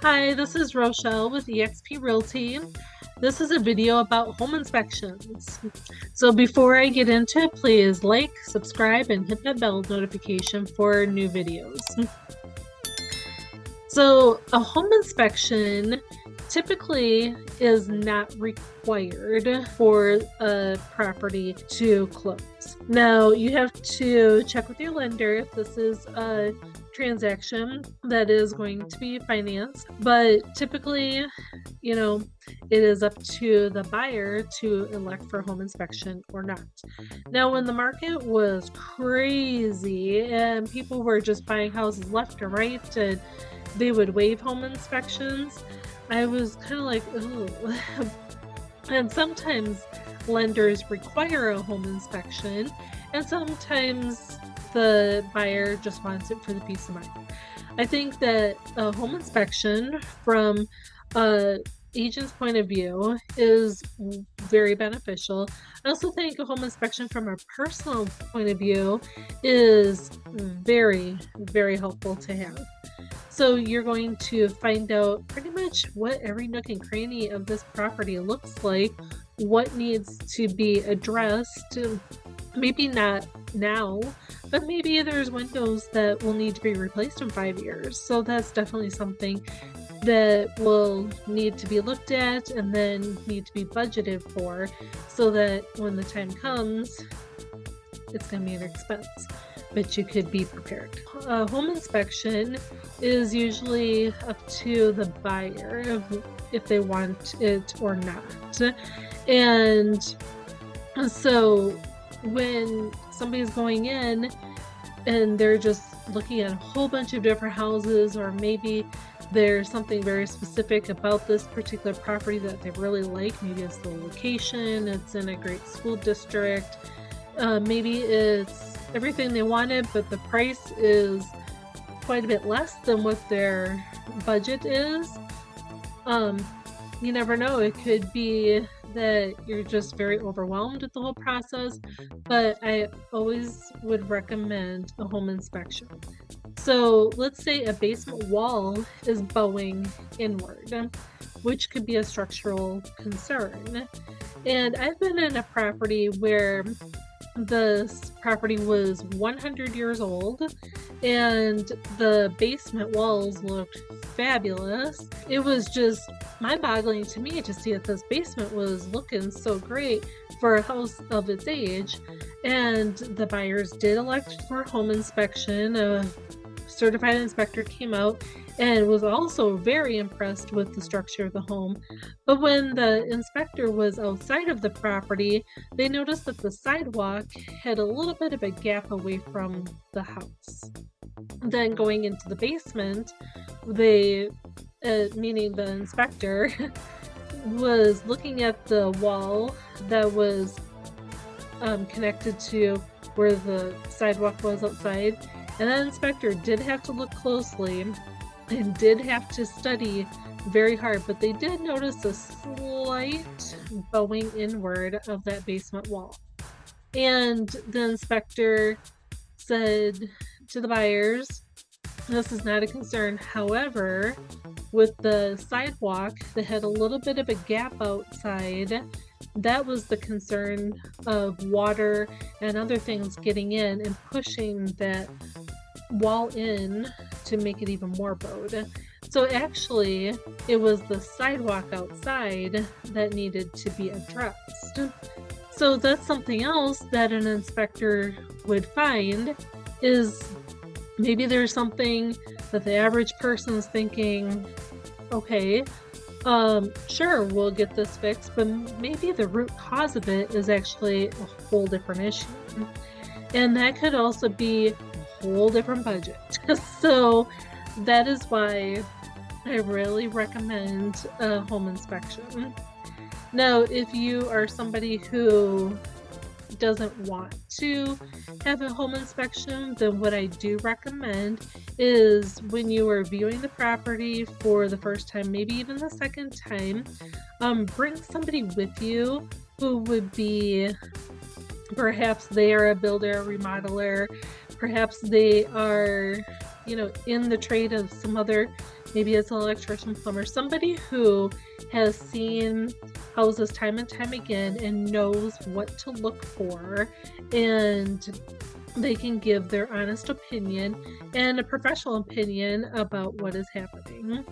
Hi, this is Rochelle with eXp Realty. This is a video about home inspections. So before I get into it, please like, subscribe, and hit that bell notification for new videos. So a home inspection typically is not required for a property to close. Now you have to check with your lender if this is a transaction that is going to be financed, but typically, it is up to the buyer to elect for a home inspection or not. Now, when the market was crazy and people were just buying houses left or right and they would waive home inspections, I was kind of like, oh. And sometimes lenders require a home inspection, and sometimes the buyer just wants it for the peace of mind. I think that a home inspection from a agent's point of view is very beneficial. I also think a home inspection from a personal point of view is very, very helpful to have. So you're going to find out pretty much what every nook and cranny of this property looks like, what needs to be addressed, maybe not now, but maybe there's windows that will need to be replaced in 5 years. So that's definitely something that will need to be looked at and then need to be budgeted for, so that when the time comes, it's going to be an expense, but you could be prepared. A home inspection is usually up to the buyer if they want it or not. And so when somebody's going in and they're just looking at a whole bunch of different houses, or maybe there's something very specific about this particular property that they really like, maybe it's the location, it's in a great school district, maybe it's everything they wanted, but the price is quite a bit less than what their budget is. You never know. It could be that you're just very overwhelmed with the whole process, but I always would recommend a home inspection. So let's say a basement wall is bowing inward, which could be a structural concern. And I've been in a property where this property was 100 years old and the basement walls looked fabulous. It was just mind-boggling to me to see that this basement was looking so great for a house of its age. And the buyers did elect for a home inspection. A certified inspector came out and was also very impressed with the structure of the home. But when the inspector was outside of the property, they noticed that the sidewalk had a little bit of a gap away from the house. Then going into the basement, meaning the inspector, was looking at the wall that was connected to where the sidewalk was outside. And that inspector did have to look closely and did have to study very hard, but they did notice a slight bowing inward of that basement wall. And the inspector said to the buyers, this is not a concern. However, with the sidewalk that had a little bit of a gap outside, that was the concern of water and other things getting in and pushing that wall in to make it even more bowed. So actually, it was the sidewalk outside that needed to be addressed. So that's something else that an inspector would find, is maybe there's something that the average person is thinking, okay, sure, we'll get this fixed, but maybe the root cause of it is actually a whole different issue. And that could also be a whole different budget. So that is why I really recommend a home inspection. Now, if you are somebody who doesn't want to have a home inspection, then what I do recommend is when you are viewing the property for the first time, maybe even the second time, bring somebody with you who would be, perhaps they are a builder, a remodeler, perhaps they are in the trade of some other, maybe it's an electrician, plumber, somebody who has seen houses time and time again and knows what to look for, and they can give their honest opinion and a professional opinion about what is happening.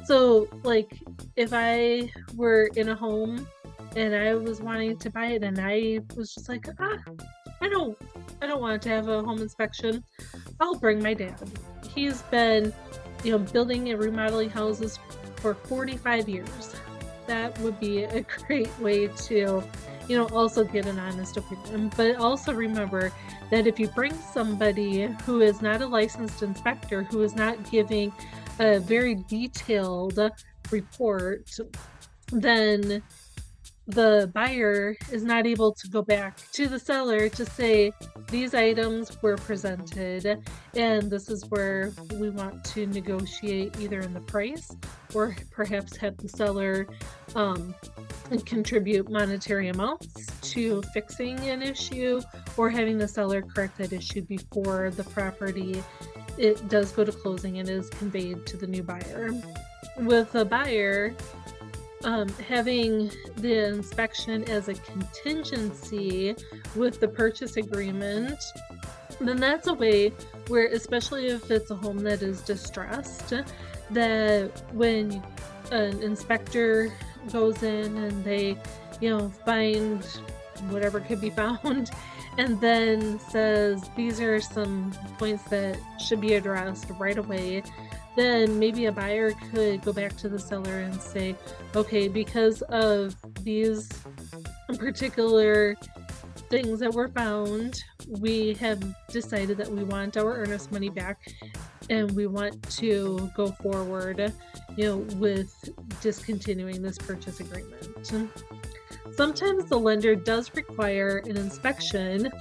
So, like, if I were in a home and I was wanting to buy it and I was just like, I don't want to have a home inspection, I'll bring my dad. He's been, building and remodeling houses for 45 years. That would be a great way to, also get an honest opinion. But also remember that if you bring somebody who is not a licensed inspector, who is not giving a very detailed report, then the buyer is not able to go back to the seller to say, these items were presented and this is where we want to negotiate either in the price, or perhaps have the seller contribute monetary amounts to fixing an issue, or having the seller correct that issue before the property it does go to closing and is conveyed to the new buyer. With a buyer, having the inspection as a contingency with the purchase agreement, then that's a way where, especially if it's a home that is distressed, that when an inspector goes in and they, find whatever could be found, and then says, these are some points that should be addressed right away, then maybe a buyer could go back to the seller and say, okay, because of these particular things that were found, we have decided that we want our earnest money back and we want to go forward, with discontinuing this purchase agreement. Sometimes the lender does require an inspection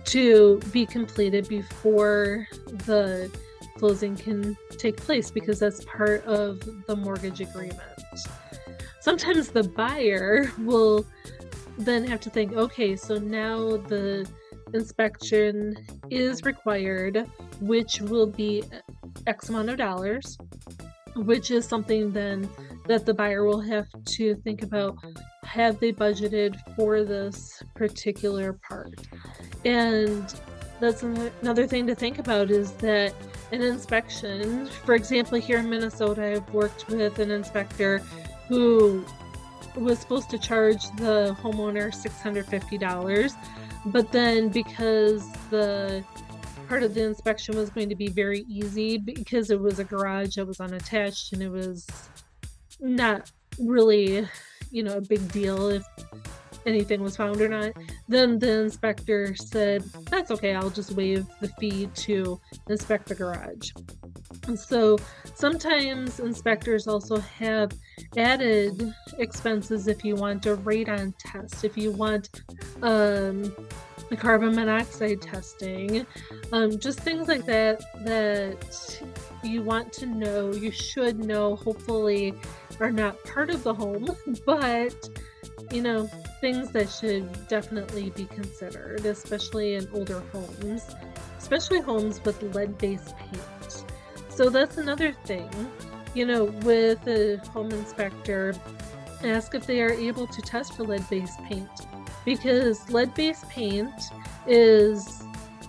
to be completed before the closing can take place, because that's part of the mortgage agreement. Sometimes the buyer will then have to think, okay, so now the inspection is required, which will be X amount of dollars, which is something then that the buyer will have to think about. Have they budgeted for this particular part? And that's another thing to think about, is that an inspection, for example, here in Minnesota, I've worked with an inspector who was supposed to charge the homeowner $650, but then because the part of the inspection was going to be very easy, because it was a garage that was unattached and it was not really, a big deal if anything was found or not, then the inspector said, that's okay, I'll just waive the fee to inspect the garage. And so sometimes inspectors also have added expenses if you want a radon test, if you want the carbon monoxide testing, just things like that you want to know, you should know, hopefully are not part of the home, but things that should definitely be considered, especially in older homes, especially homes with lead-based paint. So that's another thing, with a home inspector, ask if they are able to test for lead-based paint, because lead-based paint is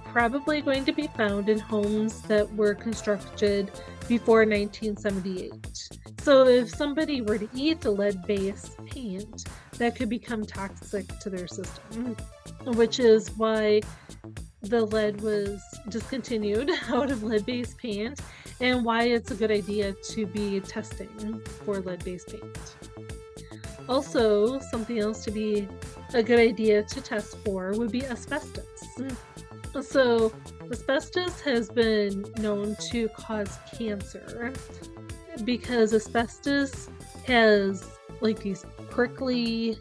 probably going to be found in homes that were constructed before 1978. So if somebody were to eat a lead-based paint, that could become toxic to their system, which is why the lead was discontinued out of lead-based paint, and why it's a good idea to be testing for lead-based paint. Also, something else to be a good idea to test for would be asbestos. So asbestos has been known to cause cancer because asbestos has like these prickly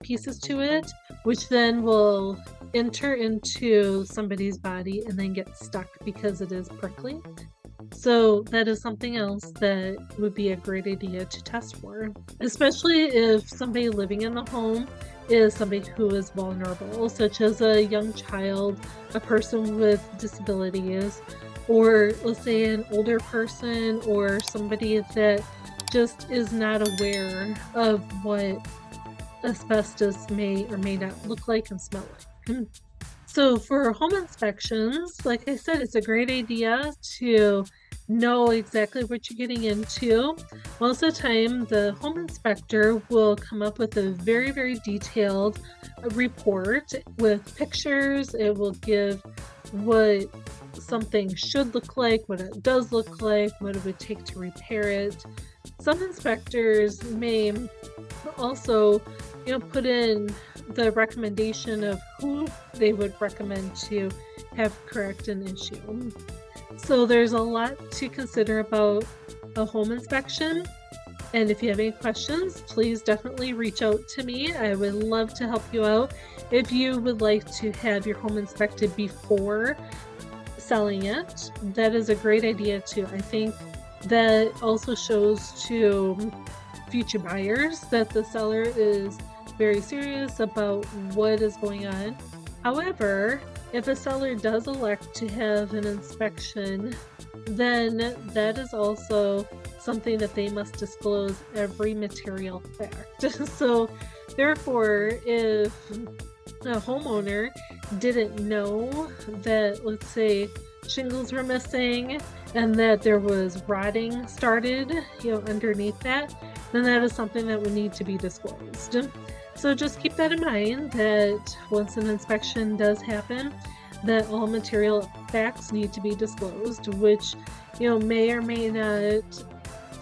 pieces to it, which then will enter into somebody's body and then get stuck because it is prickly. So that is something else that would be a great idea to test for, especially if somebody living in the home is somebody who is vulnerable, such as a young child, a person with disabilities, or let's say an older person or somebody that just is not aware of what asbestos may or may not look like and smell like. So for home inspections, like I said, it's a great idea to know exactly what you're getting into. Most of the time, the home inspector will come up with a very, very detailed report with pictures. It will give what something should look like, what it does look like, what it would take to repair it. Some inspectors may also, put in the recommendation of who they would recommend to have correct an issue. So there's a lot to consider about a home inspection. And if you have any questions, please definitely reach out to me. I would love to help you out. If you would like to have your home inspected before selling it, that is a great idea too. I think that also shows to future buyers that the seller is very serious about what is going on. However, if a seller does elect to have an inspection, then that is also something that they must disclose every material fact. So therefore, if a homeowner didn't know that, let's say, shingles were missing and that there was rotting started, underneath that, then that is something that would need to be disclosed. So just keep that in mind, that once an inspection does happen, that all material facts need to be disclosed, which, may or may not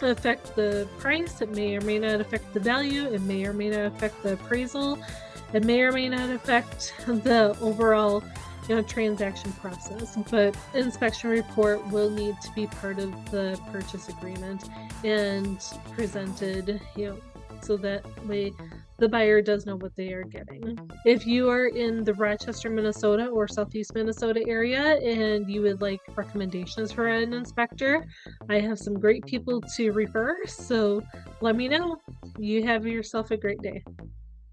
affect the price. It may or may not affect the value. It may or may not affect the appraisal. It may or may not affect the overall transaction process, but inspection report will need to be part of the purchase agreement and presented, so that way the buyer does know what they are getting. If you are in the Rochester, Minnesota or Southeast Minnesota area and you would like recommendations for an inspector, I have some great people to refer, so let me know. You have yourself a great day.